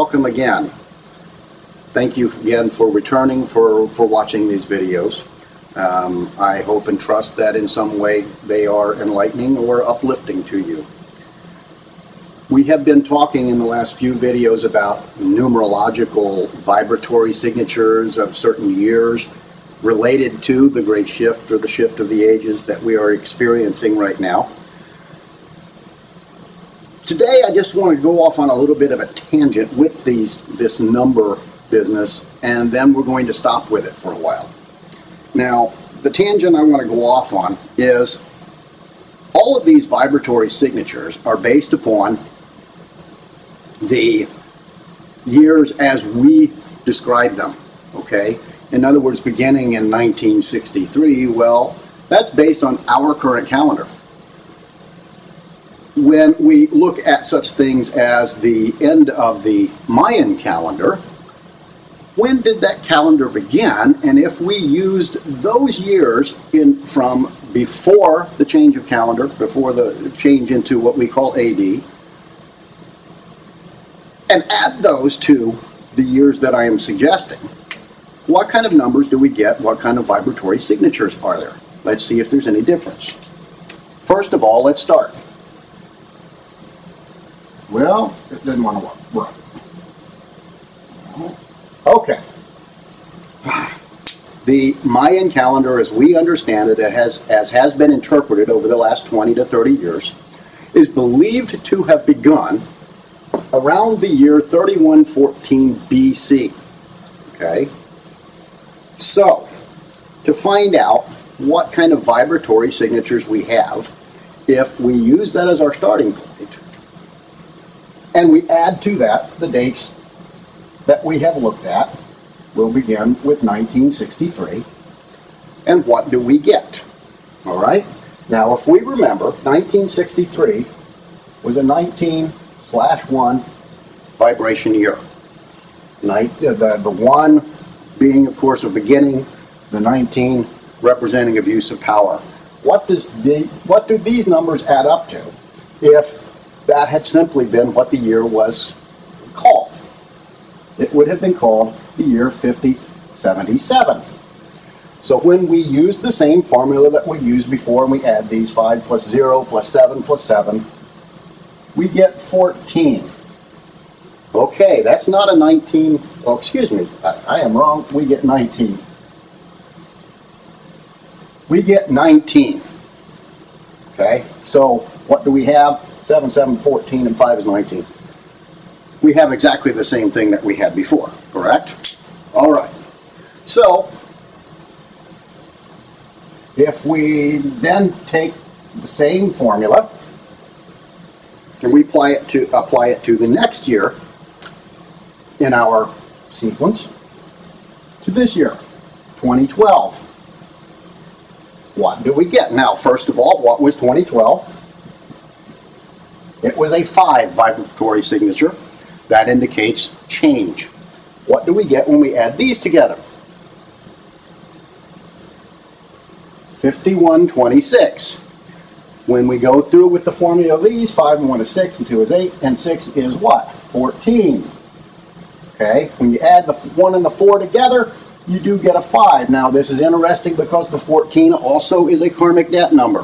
welcome again. Thank you again for returning, for watching these videos. I hope and trust that in some way they are enlightening or uplifting to you. We have been talking in the last few videos about numerological vibratory signatures of certain years related to the Great Shift or the Shift of the Ages that we are experiencing right now. Today I just want to go off on a little bit of a tangent with this number business, and then we're going to stop with it for a while. Now, the tangent I want to go off on is all of these vibratory signatures are based upon the years as we describe them, okay? In other words, beginning in 1963, well, that's based on our current calendar. When we look at such things as the end of the Mayan calendar, when did that calendar begin? And if we used those years from before the change of calendar, before the change into what we call AD, and add those to the years that I am suggesting, what kind of numbers do we get? What kind of vibratory signatures are there? Let's see if there's any difference. First of all, let's start. Well, it didn't want to work. Okay. The Mayan calendar, as we understand it, as has been interpreted over the last 20 to 30 years, is believed to have begun around the year 3114 BC. Okay? So, to find out what kind of vibratory signatures we have, if we use that as our starting point, and we add to that the dates that we have looked at, we'll begin with 1963. And what do we get? All right? Now, if we remember, 1963 was a 19/1 vibration year. The 1 being, of course, a beginning, the 19 representing abuse of power. What do these numbers add up to if that had simply been what the year was called? It would have been called the year 5077. So when we use the same formula that we used before and we add these 5 plus 0 plus 7 plus 7, we get 14. Okay, that's not a 19, oh excuse me, I am wrong, we get 19. We get 19. Okay, so what do we have? 7, 7, 14, and 5 is 19. We have exactly the same thing that we had before, correct? All right. So, if we then take the same formula and we apply it to the next year in our sequence, to this year, 2012, what do we get? Now, first of all, what was 2012? It was a 5 vibratory signature. That indicates change. What do we get when we add these together? 5126. When we go through with the formula of these, 5 and 1 is 6, and 2 is 8, and 6 is what? 14. Okay, when you add the 1 and the 4 together, you do get a 5. Now, this is interesting because the 14 also is a karmic debt number.